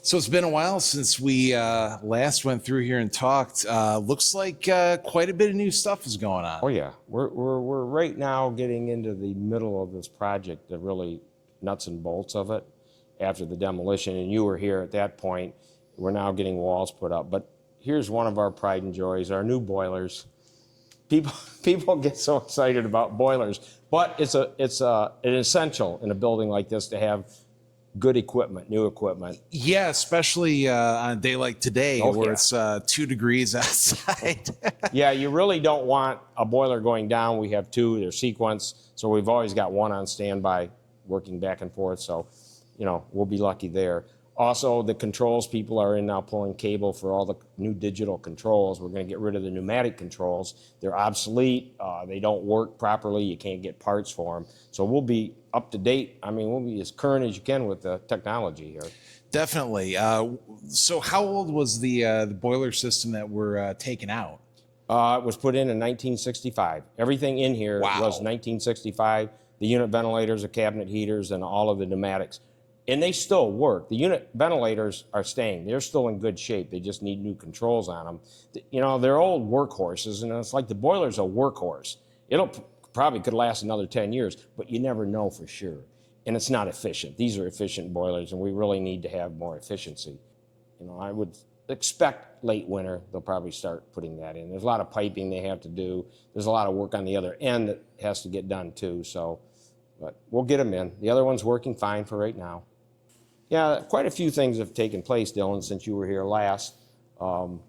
So it's been a while since we last went through here and talked. Looks like quite a bit of new stuff is going on. Oh yeah, we're right now getting into the middle of this project, the really nuts and bolts of it after the demolition, and you were here at that point. We're now getting walls put up. But here's one of our pride and joys, our new boilers. People get so excited about boilers, but it's an essential in a building like this to have good equipment, new equipment. Yeah, especially on a day like today where it's 2 degrees outside. Yeah, you really don't want a boiler going down. We have two, they're sequence, so we've always got one on standby working back and forth, so we'll be lucky there. Also, the controls, people are in now pulling cable for all the new digital controls. We're going to get rid of the pneumatic controls. They're obsolete. They don't work properly. You can't get parts for them. So we'll be up to date. I mean, we'll be as current as you can with the technology here. Definitely. So how old was the boiler system that we're taking out? It was put in 1965. Everything in here was 1965. The unit ventilators, the cabinet heaters, and all of the pneumatics. And they still work. The unit ventilators are staying. They're still in good shape. They just need new controls on them. They're old workhorses, and it's like the boiler's a workhorse. It'll probably could last another 10 years, but you never know for sure. And it's not efficient. These are efficient boilers, and we really need to have more efficiency. I would expect late winter they'll probably start putting that in. There's a lot of piping they have to do. There's a lot of work on the other end that has to get done too. But we'll get them in. The other one's working fine for right now. Yeah, quite a few things have taken place, Dylan, since you were here last. All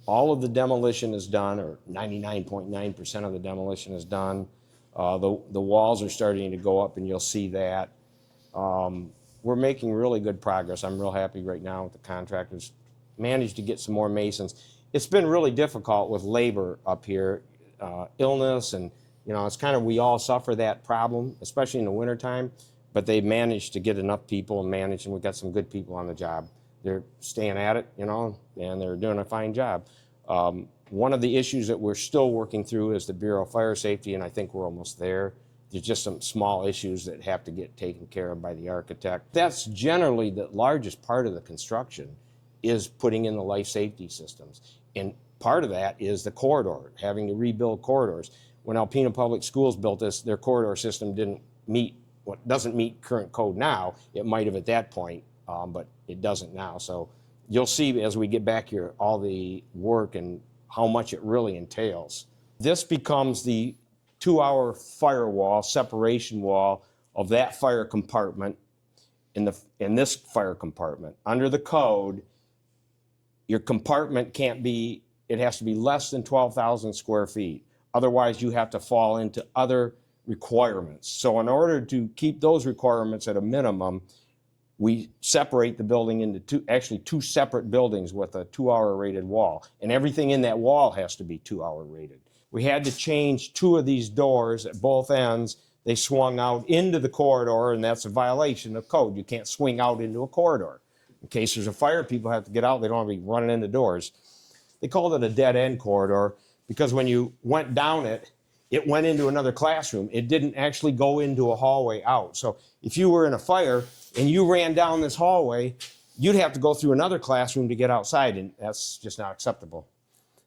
of the demolition is done, or 99.9% of the demolition is done. The walls are starting to go up, and you'll see that. We're making really good progress. I'm real happy right now with the contractors. Managed to get some more masons. It's been really difficult with labor up here, illness, and it's kind of, we all suffer that problem, especially in the wintertime. But they managed to get enough people and manage, and we've got some good people on the job. They're staying at it, and they're doing a fine job. One of the issues that we're still working through is the Bureau of Fire Safety, and I think we're almost there. There's just some small issues that have to get taken care of by the architect. That's generally the largest part of the construction, is putting in the life safety systems. And part of that is the corridor, having to rebuild corridors. When Alpena Public Schools built this, their corridor system doesn't meet current code now. It might have at that point, but it doesn't now. So you'll see as we get back here all the work and how much it really entails. This becomes the 2-hour firewall, separation wall of that fire compartment in this fire compartment. Under the code, your compartment it has to be less than 12,000 square feet. Otherwise, you have to fall into other requirements. So in order to keep those requirements at a minimum, we separate the building into two separate buildings with a 2-hour rated wall. And everything in that wall has to be 2-hour rated. We had to change 2 of these doors at both ends. They swung out into the corridor, and that's a violation of code. You can't swing out into a corridor. In case there's a fire, people have to get out. They don't want to be running into doors. They called it a dead-end corridor because when you went down it, it went into another classroom. It didn't actually go into a hallway out. So if you were in a fire and you ran down this hallway, you'd have to go through another classroom to get outside, and that's just not acceptable.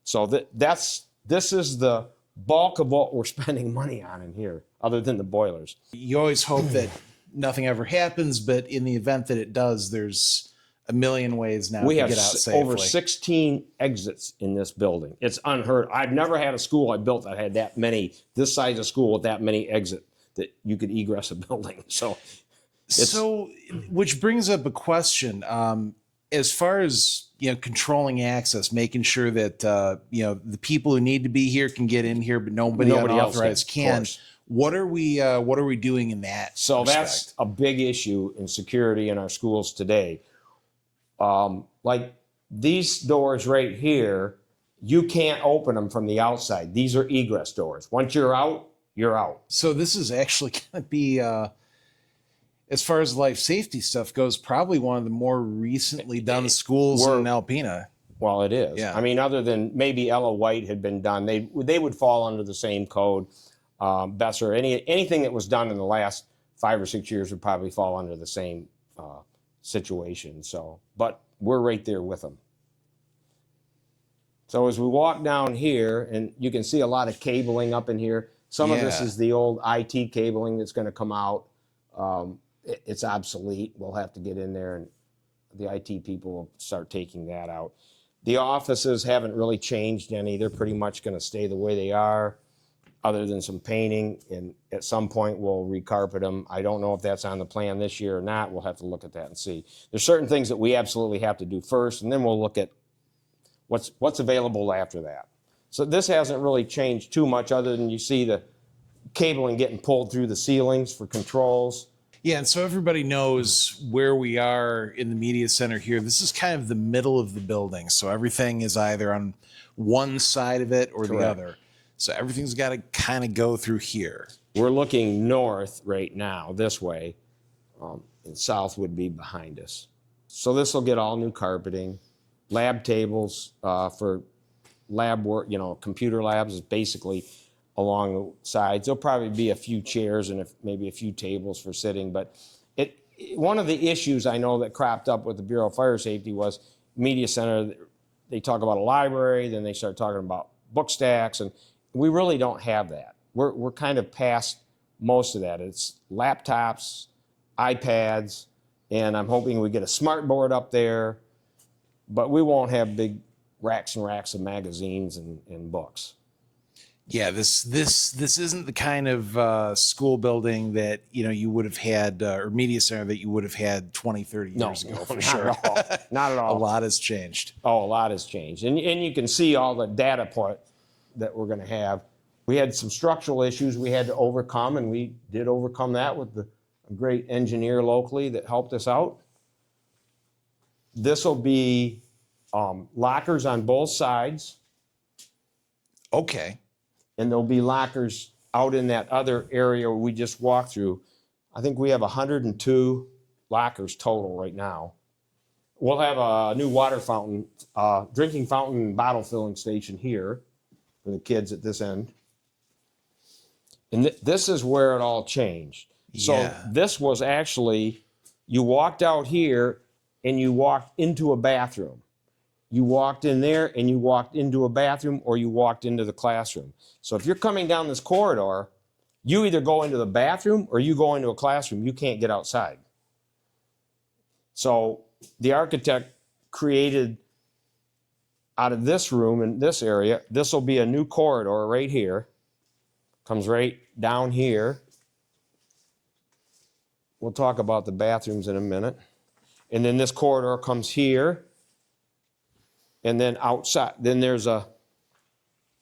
So this is the bulk of what we're spending money on in here, other than the boilers. You always hope that nothing ever happens, but in the event that it does, there's a million ways now to get out safely. We have over 16 exits in this building. It's unheard. I've never had a school I built that had that many, this size of school with that many exits that you could egress a building. So, which brings up a question. As far as controlling access, making sure that the people who need to be here can get in here, but nobody unauthorized can. What are we doing in that? So respect? That's a big issue in security in our schools today. Like these doors right here, you can't open them from the outside. These are egress doors. Once you're out, you're out. So this is actually going to be, as far as life safety stuff goes, probably one of the more recently done schools in Alpena. Well, it is. Yeah. I mean, other than maybe Ella White had been done, they would fall under the same code. Besser, anything that was done in the last 5 or 6 years would probably fall under the same situation. So, but we're right there with them. So as we walk down here, and you can see a lot of cabling up in here. Some of this Yeah. is the old IT cabling that's going to come out. It's obsolete. We'll have to get in there, and the IT people will start taking that out. The offices haven't really changed any. They're pretty much going to stay the way they are, other than some painting, and at some point we'll recarpet them. I don't know if that's on the plan this year or not. We'll have to look at that and see. There's certain things that we absolutely have to do first, and then we'll look at what's available after that. So this hasn't really changed too much, other than you see the cabling getting pulled through the ceilings for controls. Yeah, and so everybody knows where we are in the media center here. This is kind of the middle of the building, so everything is either on one side of it or the Correct. other. So everything's got to kind of go through here. We're looking north right now, this way, and south would be behind us. So this will get all new carpeting, lab tables for lab work, computer labs is basically along the sides. There'll probably be a few chairs and maybe a few tables for sitting, but one of the issues I know that cropped up with the Bureau of Fire Safety was media center. They talk about a library, then they start talking about book stacks, and we really don't have that. We're kind of past most of that. It's laptops, iPads, and I'm hoping we get a smart board up there, but we won't have big racks and racks of magazines and books. Yeah, this isn't the kind of school building that you would have had, or media center that you would have had 20, 30 years ago, for not sure. At all. Not at all. A lot has changed. Oh, a lot has changed. And you can see all the data point that we're going to have. We had some structural issues we had to overcome, and we did overcome that with a great engineer locally that helped us out. This will be lockers on both sides. Okay. And there'll be lockers out in that other area we just walked through. I think we have 102 lockers total right now. We'll have a new water fountain, drinking fountain and bottle filling station here for the kids at this end. And this is where it all changed. So Yeah. this was actually, you walked out here and you walked into a bathroom. You walked in there and you walked into a bathroom, or you walked into the classroom. So if you're coming down this corridor, you either go into the bathroom or you go into a classroom. You can't get outside. So the architect created out of this room in this area, this will be a new corridor right here. Comes right down here. We'll talk about the bathrooms in a minute. And then this corridor comes here. And then outside, then there's a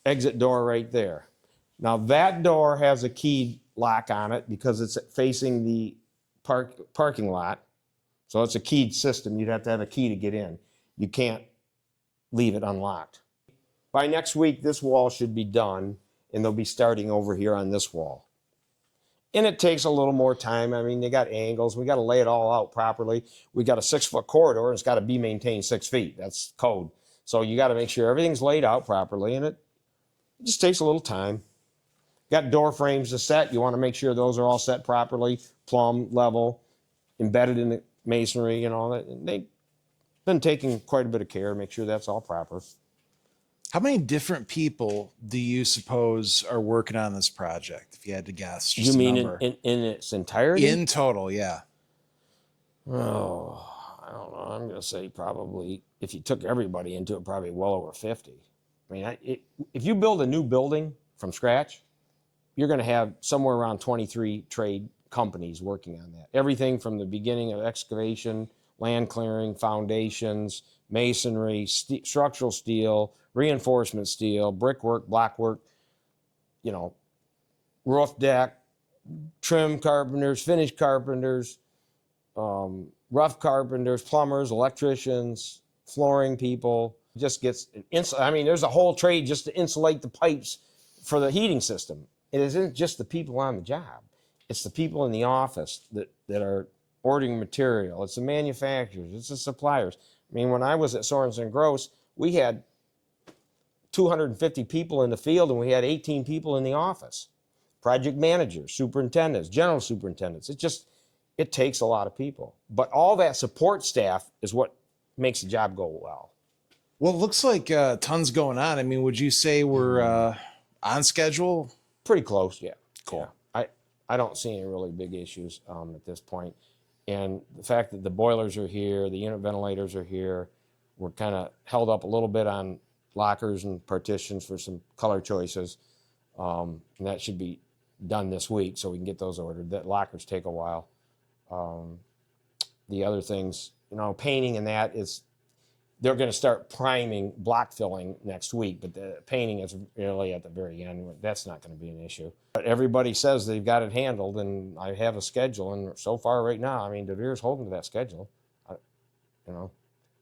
exit door right there. Now that door has a key lock on it because it's facing the parking lot. So it's a keyed system. You'd have to have a key to get in. You can't leave it unlocked. By next week, this wall should be done, and they'll be starting over here on this wall. And it takes a little more time. I mean, they got angles. We got to lay it all out properly. We got a 6-foot corridor, and it's got to be maintained 6 feet. That's code. So you got to make sure everything's laid out properly, and it just takes a little time. Got door frames to set. You want to make sure those are all set properly, plumb, level, embedded in the masonry, They've been taking quite a bit of care to make sure that's all proper. How many different people do you suppose are working on this project, if you had to guess? Just You mean a number. in its entirety? In total, yeah. Oh, I don't know. I'm going to say probably, if you took everybody into it, probably well over 50. I mean, if you build a new building from scratch, you're going to have somewhere around 23 trade companies working on that. Everything from the beginning of excavation, land clearing, foundations, masonry, structural steel, reinforcement steel, brickwork, blockwork, roof deck, trim carpenters, finish carpenters, rough carpenters, plumbers, electricians, flooring people. Just gets there's a whole trade just to insulate the pipes for the heating system. It isn't just the people on the job. It's the people in the office that are ordering material. It's the manufacturers. It's the suppliers. I mean, when I was at Sorensen Gross, we had 250 people in the field and we had 18 people in the office. Project managers, superintendents, general superintendents. it takes a lot of people. But all that support staff is what makes the job go well. Well, it looks like tons going on. I mean, would you say we're on schedule? Pretty close, yeah. Cool. Yeah. I don't see any really big issues at this point. And the fact that the boilers are here, the unit ventilators are here, we're kind of held up a little bit on lockers and partitions for some color choices. And that should be done this week so we can get those ordered. That lockers take a while. The other things, painting and that is, they're going to start priming, block filling next week, but the painting is really at the very end. That's not going to be an issue. But everybody says they've got it handled, and I have a schedule, and so far right now, I mean, DeVere's holding to that schedule,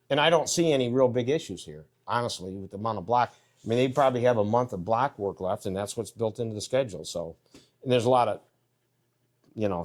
And I don't see any real big issues here, honestly, with the amount of block. I mean, they probably have a month of block work left, and that's what's built into the schedule. So, and there's a lot of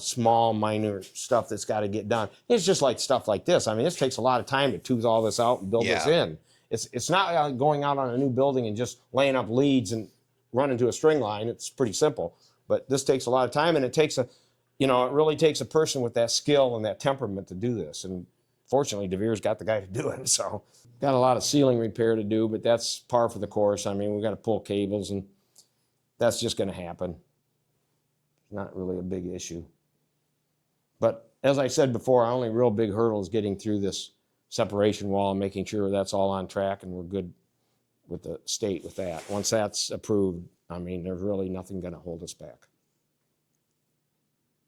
small, minor stuff that's got to get done. It's just like stuff like this. I mean, this takes a lot of time to tooth all this out and build this in. It's not going out on a new building and just laying up leads and running to a string line. It's pretty simple. But this takes a lot of time, and it takes it really takes a person with that skill and that temperament to do this. And fortunately, DeVere's got the guy to do it. So got a lot of ceiling repair to do, but that's par for the course. I mean, we got to pull cables, and that's just going to happen. Not really a big issue. But as I said before, our only real big hurdle is getting through this separation wall and making sure that's all on track and we're good with the state with that. Once that's approved, I mean, there's really nothing going to hold us back.